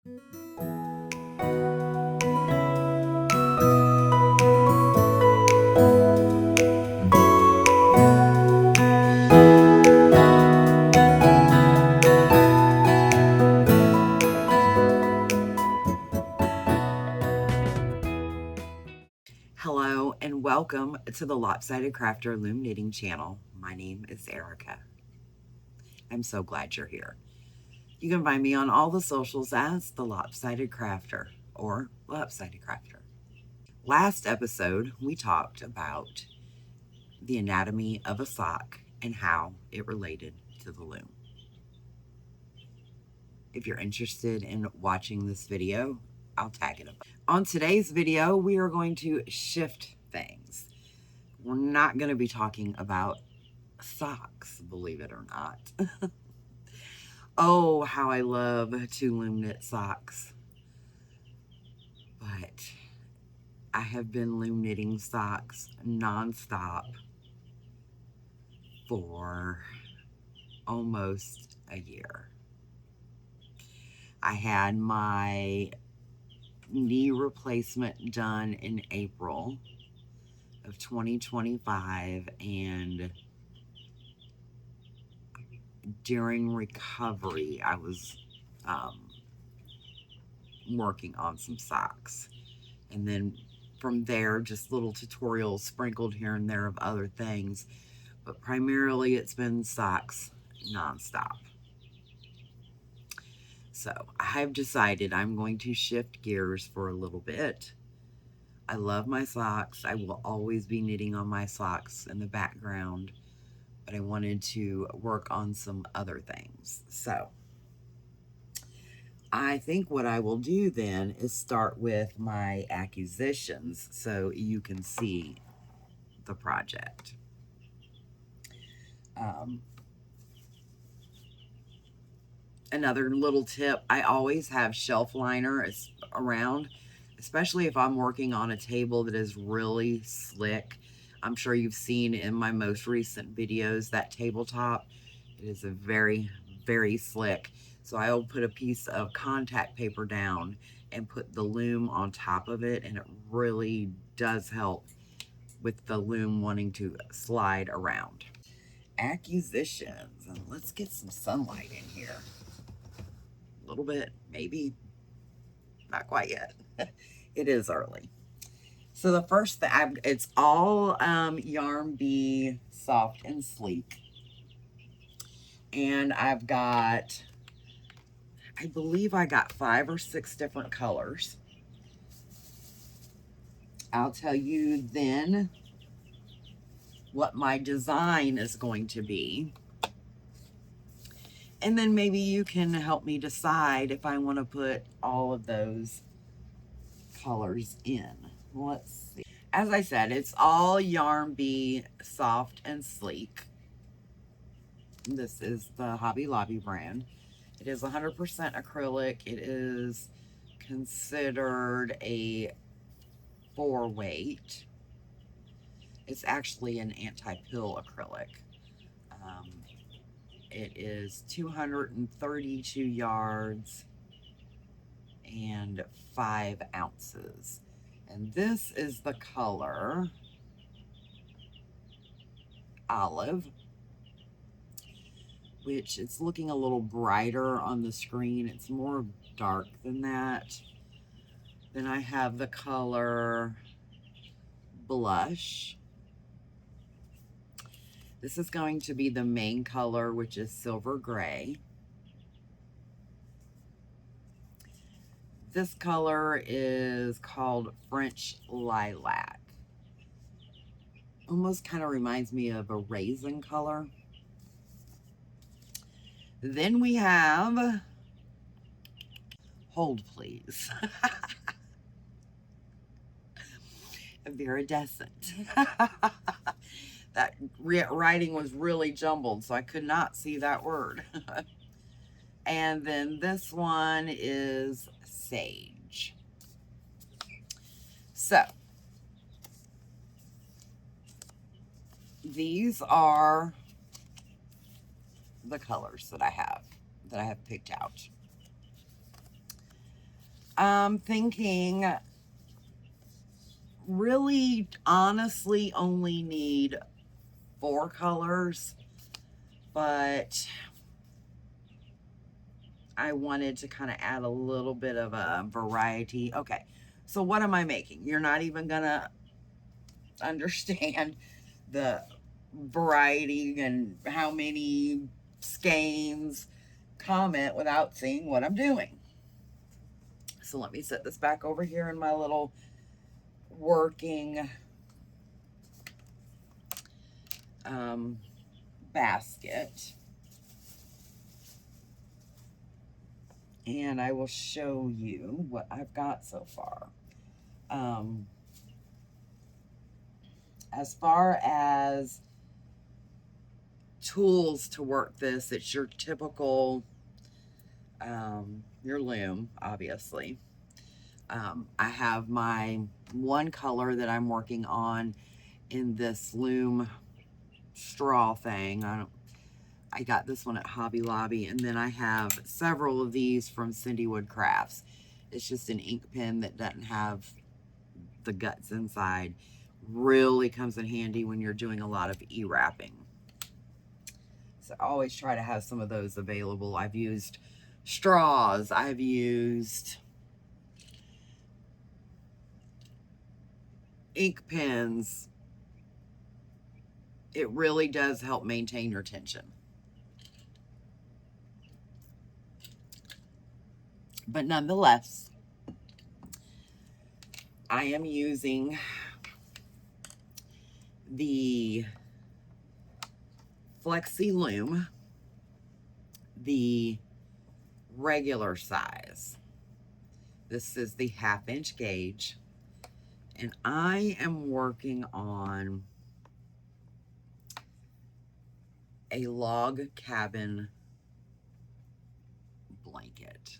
Hello and welcome to the Lopsided Crafter Loom Knitting channel. My name is Erica. I'm so glad you're here. You can find me on all the socials as the Lopsided Crafter or Lopsided Crafter. Last episode, we talked about the anatomy of a sock and how it related to the loom. If you're interested in watching this video, I'll tag it up. On today's video, we are going to shift things. We're not going to be talking about socks, believe it or not. Oh, how I love to loom knit socks. But I have been loom knitting socks nonstop for almost a year. I had my knee replacement done in April of 2025, and during recovery I was working on some socks, and then from there just little tutorials sprinkled here and there of other things, but primarily it's been socks nonstop. So I've decided I'm going to shift gears for a little bit. I love my socks. I will always be knitting on my socks in the background, but I wanted to work on some other things. So I think what I will do then is start with my acquisitions so you can see the project. Another little tip, I always have shelf liner around, especially if I'm working on a table that is really slick. I'm sure you've seen in my most recent videos that tabletop. It is a very, very slick. So I'll put a piece of contact paper down and put the loom on top of it, and it really does help with the loom wanting to slide around. Acquisitions, and let's get some sunlight in here. A little bit, maybe not quite yet. It is early. So the first thing, it's all Yarn Bee Soft and Sleek. And I've got, I believe I got 5 or 6 different colors. I'll tell you then what my design is going to be. And then maybe you can help me decide if I want to put all of those colors in. Let's see. As I said, it's all Yarn Bee Soft and Sleek. This is the Hobby Lobby brand. It is 100% acrylic. It is considered a 4-weight. It's actually an anti-pill acrylic. It is 232 yards and 5 ounces. And this is the color Olive, which it's looking a little brighter on the screen. It's more dark than that. Then I have the color Blush. This is going to be the main color, which is silver gray. This color is called French Lilac. Almost kind of reminds me of a raisin color. Then we have, hold please, Viridescent. That writing was really jumbled, so I could not see that word. And then this one is Sage. So these are the colors that I have picked out. I'm thinking really honestly only need 4 colors, but I wanted to kind of add a little bit of a variety. Okay, so what am I making? You're not even gonna understand the variety and how many skeins. Comment without seeing what I'm doing. So let me set this back over here in my little working basket. And I will show you what I've got so far. As far as tools to work this, it's your typical, your loom, obviously. I have my one color that I'm working on in this loom straw thing. I got this one at Hobby Lobby, and then I have several of these from Cindy Wood Crafts. It's just an ink pen that doesn't have the guts inside. Really comes in handy when you're doing a lot of e-wrapping. So I always try to have some of those available. I've used straws. I've used ink pens. It really does help maintain your tension. But nonetheless, I am using the Flexi Loom, the regular size. This is the 1/2 inch gauge. And I am working on a log cabin blanket.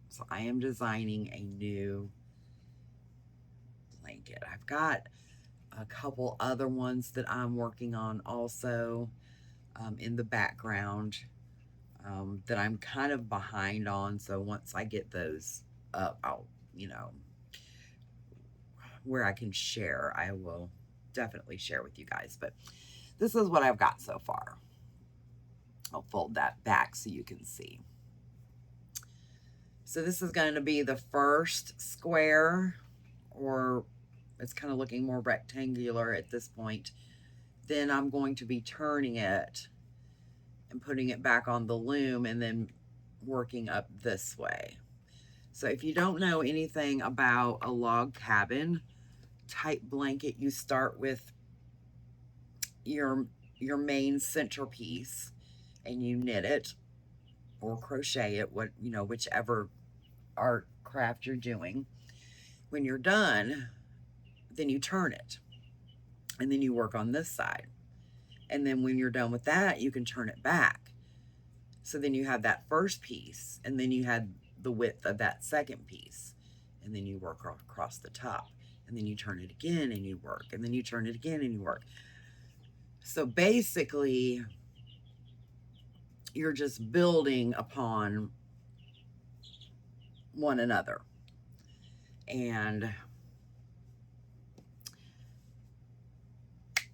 So I am designing a new blanket. I've got a couple other ones that I'm working on also in the background that I'm kind of behind on. So once I get those up, I'll, where I can share, I will definitely share with you guys. But this is what I've got so far. I'll fold that back so you can see. So this is going to be the first square, or it's kind of looking more rectangular at this point. Then I'm going to be turning it and putting it back on the loom and then working up this way. So if you don't know anything about a log cabin type blanket, you start with your main centerpiece and you knit it or crochet it, whichever art craft you're doing. When you're done, then you turn it and then you work on this side. And then when you're done with that, you can turn it back. So then you have that first piece, and then you had the width of that second piece, and then you work across the top, and then you turn it again and you work, and then you turn it again and you work. So basically, you're just building upon one another. And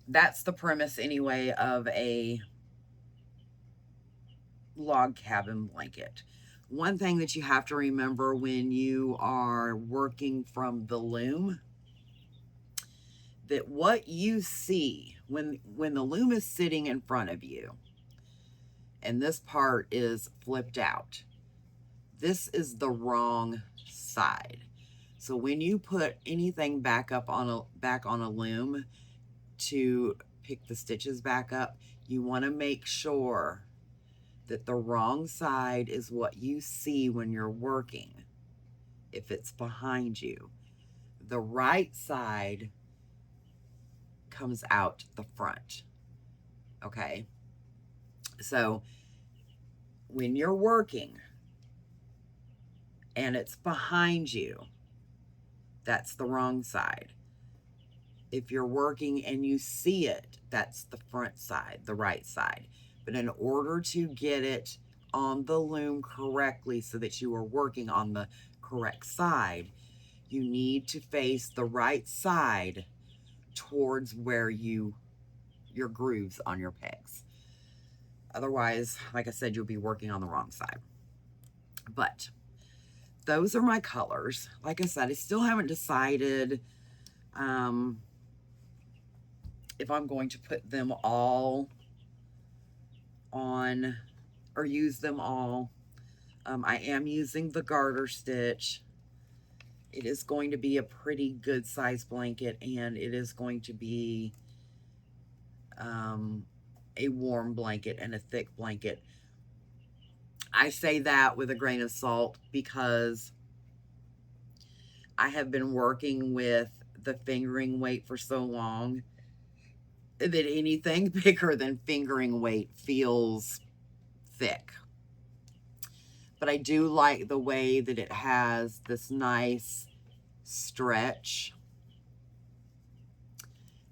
that's the premise anyway of a log cabin blanket. One thing that you have to remember when you are working from the loom, that what you see when the loom is sitting in front of you and this part is flipped out, this is the wrong side. So when you put anything back on a loom to pick the stitches back up, you want to make sure that the wrong side is what you see when you're working, if it's behind you. The right side comes out the front. Okay? So when you're working and it's behind you, that's the wrong side. If you're working and you see it, that's the front side, the right side. But in order to get it on the loom correctly so that you are working on the correct side, you need to face the right side towards where your grooves on your pegs. Otherwise, like I said, you'll be working on the wrong side. But those are my colors. Like I said, I still haven't decided if I'm going to put them all on or use them all. I am using the garter stitch. It is going to be a pretty good size blanket, and it is going to be a warm blanket and a thick blanket. I say that with a grain of salt because I have been working with the fingering weight for so long that anything bigger than fingering weight feels thick. But I do like the way that it has this nice stretch.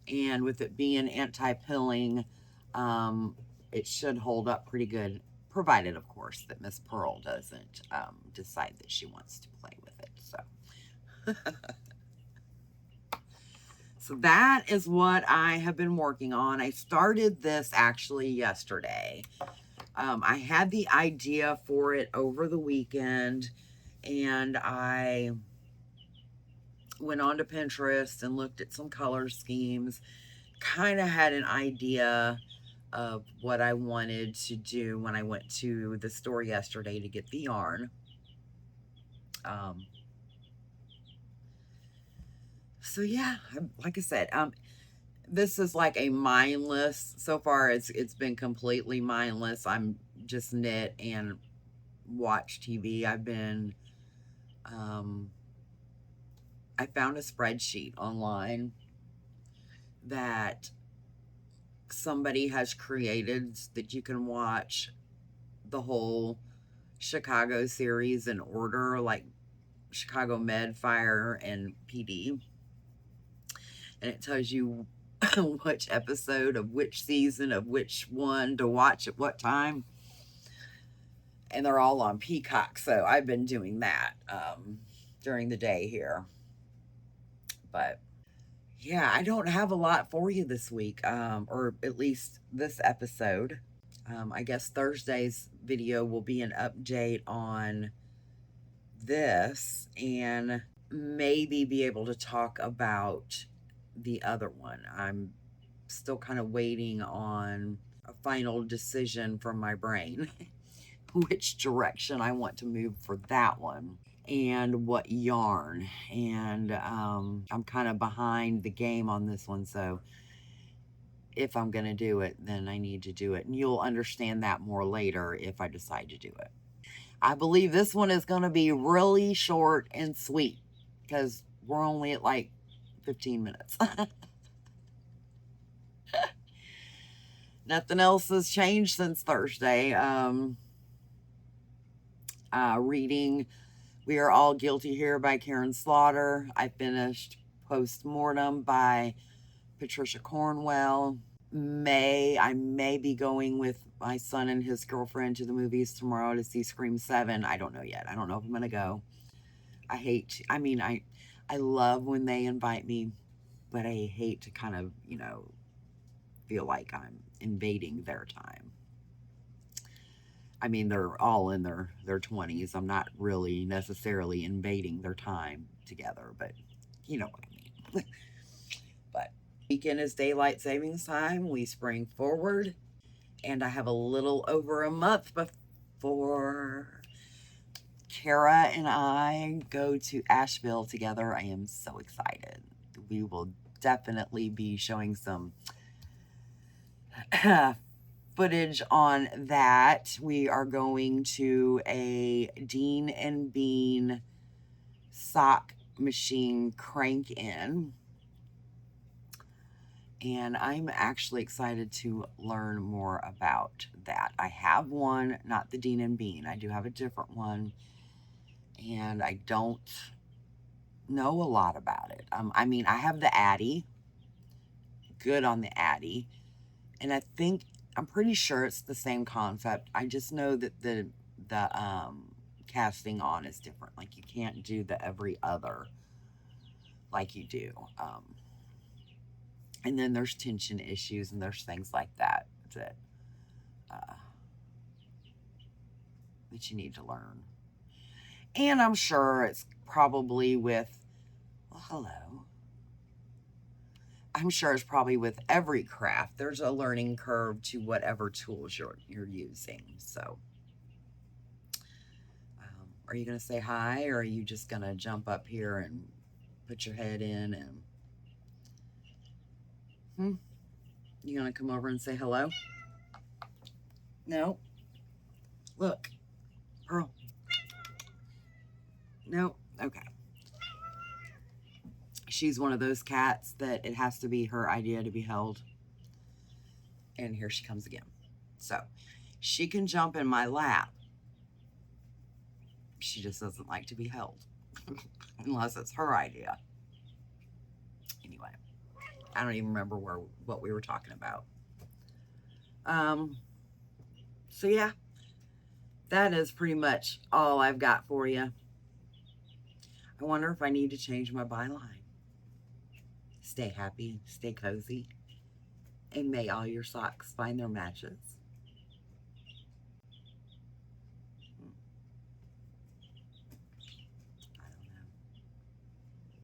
And with it being anti-pilling, it should hold up pretty good, provided, of course, that Miss Pearl doesn't decide that she wants to play with it. So that is what I have been working on. I started this actually yesterday. I had the idea for it over the weekend, and I went on to Pinterest and looked at some color schemes, kind of had an idea of what I wanted to do when I went to the store yesterday to get the yarn. So yeah, like I said, this is like a mindless, so far it's been completely mindless. I'm just knit and watch TV. I've been, I found a spreadsheet online that somebody has created that you can watch the whole Chicago series in order, like Chicago Med, Fire, and PD. And it tells you which episode of which season of which one to watch at what time. And they're all on Peacock. So I've been doing that during the day here. But yeah, I don't have a lot for you this week, or at least this episode. I guess Thursday's video will be an update on this and maybe be able to talk about the other one. I'm still kind of waiting on a final decision from my brain which direction I want to move for that one and what yarn. And I'm kind of behind the game on this one, so if I'm going to do it, then I need to do it. And you'll understand that more later if I decide to do it. I believe this one is going to be really short and sweet because we're only at like 15 minutes. Nothing else has changed since Thursday. Reading We Are All Guilty Here by Karen Slaughter. I finished Postmortem by Patricia Cornwell. I may be going with my son and his girlfriend to the movies tomorrow to see Scream 7. I don't know yet. I don't know if I'm going to go. I love when they invite me, but I hate to kind of, feel like I'm invading their time. I mean, they're all in their 20s. I'm not really necessarily invading their time together, but you know what I mean. But weekend is daylight savings time. We spring forward, and I have a little over a month before Kara and I go to Asheville together. I am so excited. We will definitely be showing some footage on that. We are going to a Dean and Bean sock machine crank in, and I'm actually excited to learn more about that. I have one, not the Dean and Bean. I do have a different one, and I don't know a lot about it. I have the Addy, good on the Addy, and I think I'm pretty sure it's the same concept. I just know that the casting on is different. Like you can't do the every other like you do. And then there's tension issues and there's things like that uh, that you need to learn. And I'm sure it's probably with, well, hello. I'm sure it's probably with every craft. There's a learning curve to whatever tools you're using. So, are you going to say hi, or are you just going to jump up here and put your head in and you going to come over and say hello? No. Look, Pearl. No. Okay. She's one of those cats that it has to be her idea to be held. And here she comes again. So, she can jump in my lap. She just doesn't like to be held. Unless it's her idea. Anyway, I don't even remember what we were talking about. So yeah, that is pretty much all I've got for you. I wonder if I need to change my byline. Stay happy, stay cozy, and may all your socks find their matches.